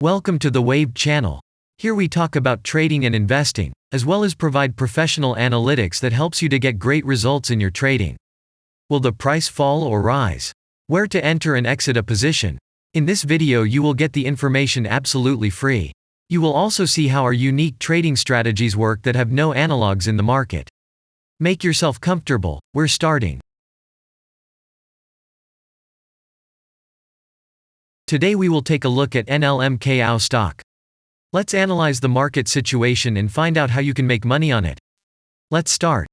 Welcome to the Waved channel. Here we talk about trading and investing, as well as provide professional analytics that helps you to get great results in your trading. Will the price fall or rise? Where to enter and exit a position? In this video you will get the information absolutely free. You will also see how our unique trading strategies work that have no analogs in the market. Make yourself comfortable, we're starting. Today we will take a look at NLMK AO stock. Let's analyze the market situation and find out how you can make money on it. Let's start.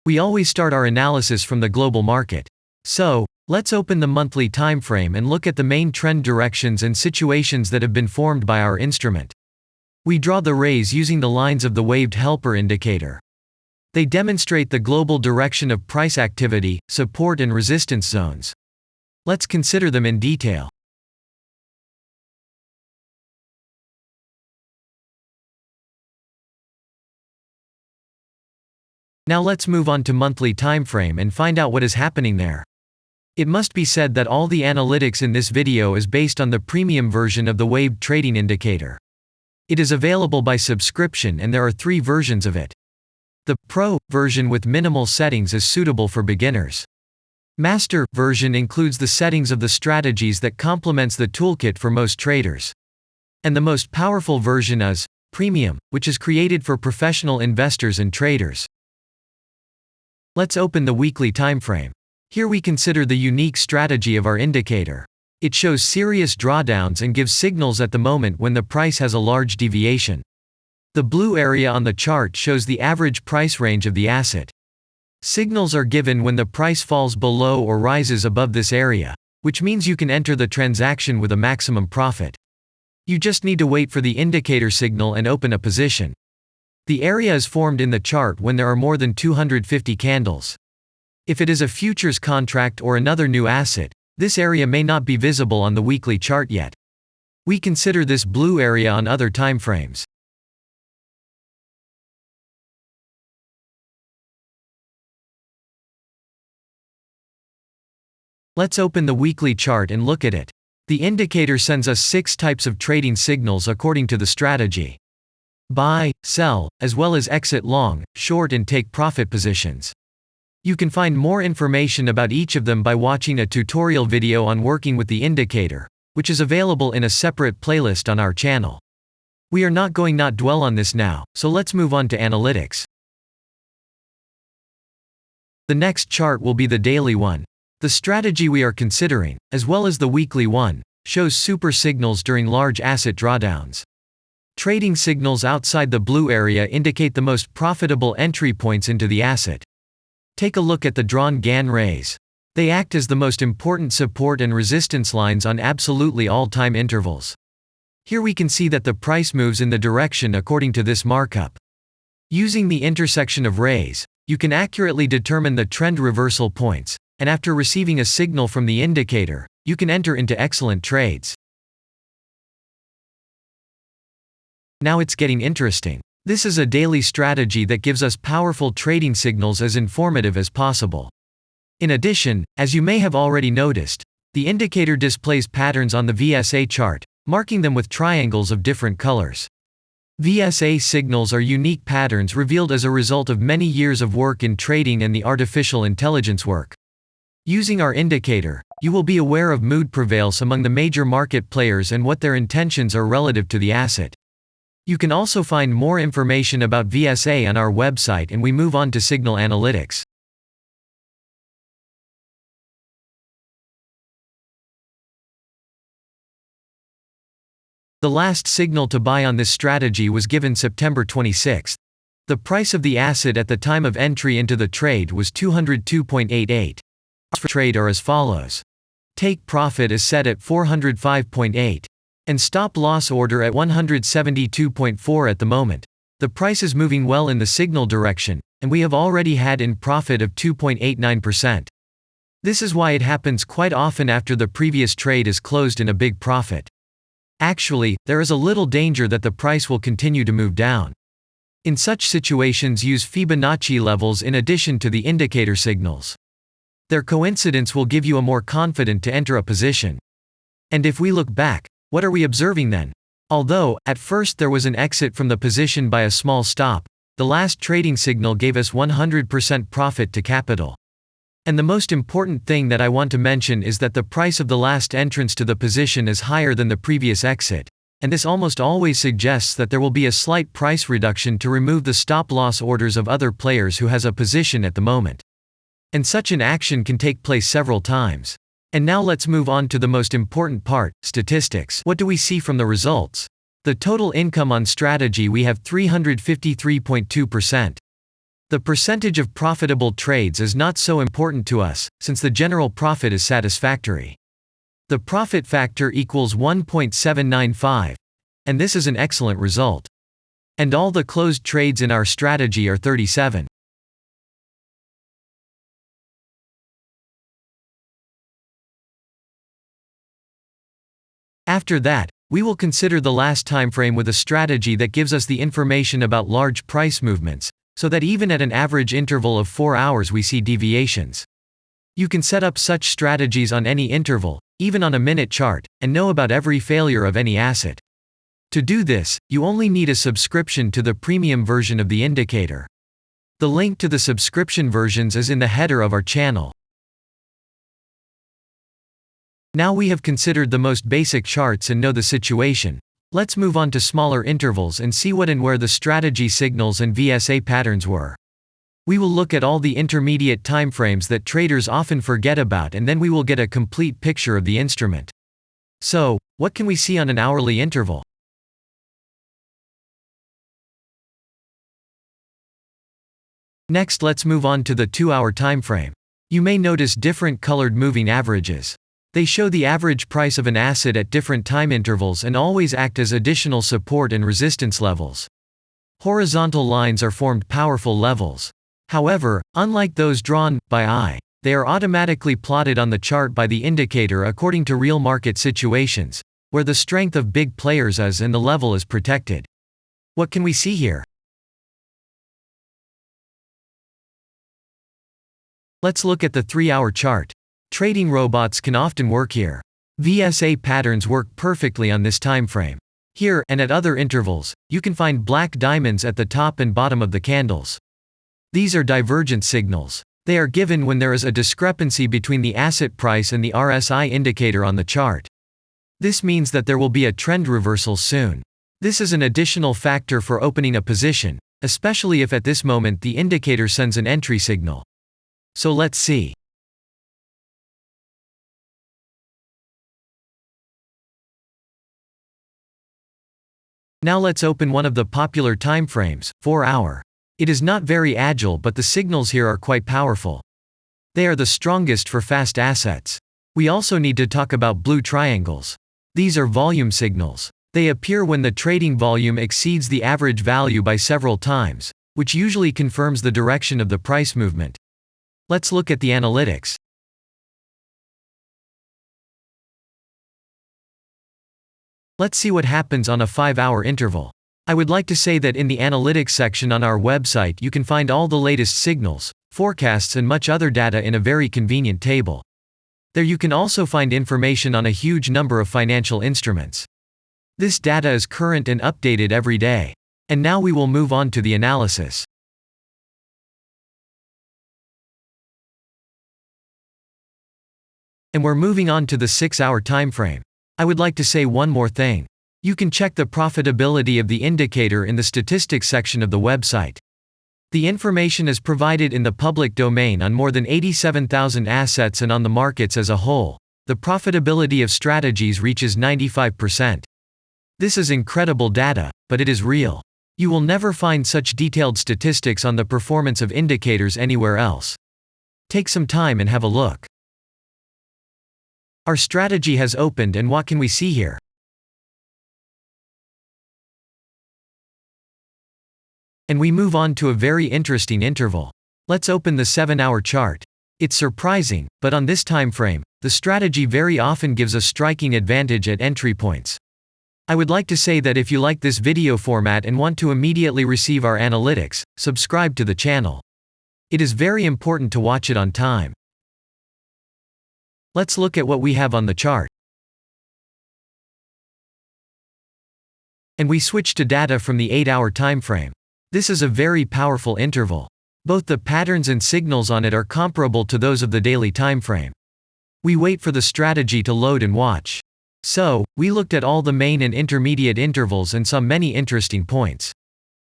We always start our analysis from the global market. So, let's open the monthly time frame and look at the main trend directions and situations that have been formed by our instrument. We draw the rays using the lines of the waved helper indicator. They demonstrate the global direction of price activity, support and resistance zones. Let's consider them in detail. Now let's move on to monthly time frame and find out what is happening there. It must be said that all the analytics in this video is based on the premium version of the waved trading indicator. It is available by subscription and there are 3 versions of it. The Pro version with minimal settings is suitable for beginners. Master version includes the settings of the strategies that complements the toolkit for most traders. And the most powerful version is Premium, which is created for professional investors and traders. Let's open the weekly time frame. Here we consider the unique strategy of our indicator. It shows serious drawdowns and gives signals at the moment when the price has a large deviation. The blue area on the chart shows the average price range of the asset. Signals are given when the price falls below or rises above this area, which means you can enter the transaction with a maximum profit. You just need to wait for the indicator signal and open a position. The area is formed in the chart when there are more than 250 candles. If it is a futures contract or another new asset, this area may not be visible on the weekly chart yet. We consider this blue area on other time frames. Let's open the weekly chart and look at it. The indicator sends us 6 types of trading signals according to the strategy: buy, sell, as well as exit long, short and take profit positions. You can find more information about each of them by watching a tutorial video on working with the indicator, which is available in a separate playlist on our channel. We are not going to dwell on this now, so let's move on to analytics. The next chart will be the daily one. The strategy we are considering, as well as the weekly one, shows super signals during large asset drawdowns. Trading signals outside the blue area indicate the most profitable entry points into the asset. Take a look at the drawn Gann rays. They act as the most important support and resistance lines on absolutely all time intervals. Here we can see that the price moves in the direction according to this markup. Using the intersection of rays, you can accurately determine the trend reversal points, and after receiving a signal from the indicator, you can enter into excellent trades. Now it's getting interesting. This is a daily strategy that gives us powerful trading signals as informative as possible. In addition, as you may have already noticed, the indicator displays patterns on the VSA chart, marking them with triangles of different colors. VSA signals are unique patterns revealed as a result of many years of work in trading and the artificial intelligence work. Using our indicator, you will be aware of mood prevails among the major market players and what their intentions are relative to the asset. You can also find more information about VSA on our website, and we move on to signal analytics. The last signal to buy on this strategy was given September 26. The price of the asset at the time of entry into the trade was 202.88. For trade are as follows. Take profit is set at 405.8. and stop loss order at 172.4 at the moment. The price is moving well in the signal direction, and we have already had in profit of 2.89%. This is why it happens quite often after the previous trade is closed in a big profit. Actually, there is a little danger that the price will continue to move down. In such situations, use Fibonacci levels in addition to the indicator signals. Their coincidence will give you a more confident to enter a position. And if we look back, What are we observing then? Although, at first there was an exit from the position by a small stop, the last trading signal gave us 100% profit to capital. And the most important thing that I want to mention is that the price of the last entrance to the position is higher than the previous exit, and this almost always suggests that there will be a slight price reduction to remove the stop-loss orders of other players who has a position at the moment. And such an action can take place several times. And now let's move on to the most important part, statistics. What do we see from the results? The total income on strategy, we have 353.2%. The percentage of profitable trades is not so important to us, since the general profit is satisfactory. The profit factor equals 1.795, and this is an excellent result. And all the closed trades in our strategy are 37. After that, we will consider the last time frame with a strategy that gives us the information about large price movements, so that even at an average interval of 4 hours we see deviations. You can set up such strategies on any interval, even on a minute chart, and know about every failure of any asset. To do this, you only need a subscription to the premium version of the indicator. The link to the subscription versions is in the header of our channel. Now we have considered the most basic charts and know the situation. Let's move on to smaller intervals and see what and where the strategy signals and VSA patterns were. We will look at all the intermediate timeframes that traders often forget about, and then we will get a complete picture of the instrument. So, what can we see on an hourly interval? Next, let's move on to the 2-hour timeframe. You may notice different colored moving averages. They show the average price of an asset at different time intervals and always act as additional support and resistance levels. Horizontal lines are formed powerful levels. However, unlike those drawn by eye, they are automatically plotted on the chart by the indicator according to real market situations, where the strength of big players is and the level is protected. What can we see here? Let's look at the 3-hour chart. Trading robots can often work here. VSA patterns work perfectly on this time frame. Here, and at other intervals, you can find black diamonds at the top and bottom of the candles. These are divergent signals. They are given when there is a discrepancy between the asset price and the RSI indicator on the chart. This means that there will be a trend reversal soon. This is an additional factor for opening a position, especially if at this moment the indicator sends an entry signal. So let's see. Now let's open one of the popular timeframes, 4-hour. It is not very agile, but the signals here are quite powerful. They are the strongest for fast assets. We also need to talk about blue triangles. These are volume signals. They appear when the trading volume exceeds the average value by several times, which usually confirms the direction of the price movement. Let's look at the analytics. Let's see what happens on a 5-hour interval. I would like to say that in the analytics section on our website you can find all the latest signals, forecasts and much other data in a very convenient table. There you can also find information on a huge number of financial instruments. This data is current and updated every day. And now we will move on to the analysis. And we're moving on to the 6-hour timeframe. I would like to say one more thing. You can check the profitability of the indicator in the statistics section of the website. The information is provided in the public domain on more than 87,000 assets, and on the markets as a whole, the profitability of strategies reaches 95%. This is incredible data, but it is real. You will never find such detailed statistics on the performance of indicators anywhere else. Take some time and have a look. Our strategy has opened, and what can we see here? And we move on to a very interesting interval. Let's open the 7-hour chart. It's surprising, but on this time frame, the strategy very often gives a striking advantage at entry points. I would like to say that if you like this video format and want to immediately receive our analytics, subscribe to the channel. It is very important to watch it on time. Let's look at what we have on the chart. And we switched to data from the 8-hour time frame. This is a very powerful interval. Both the patterns and signals on it are comparable to those of the daily time frame. We wait for the strategy to load and watch. So, we looked at all the main and intermediate intervals and saw many interesting points.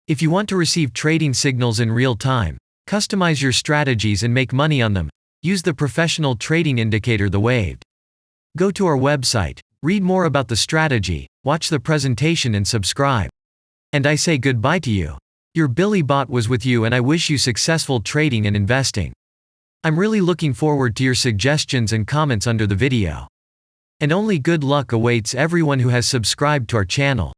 If you want to receive trading signals in real time, customize your strategies and make money on them, use the professional trading indicator, the Waved. Go to our website, read more about the strategy, watch the presentation and subscribe. And I say goodbye to you. Your Billy Bot was with you, and I wish you successful trading and investing. I'm really looking forward to your suggestions and comments under the video. And only good luck awaits everyone who has subscribed to our channel.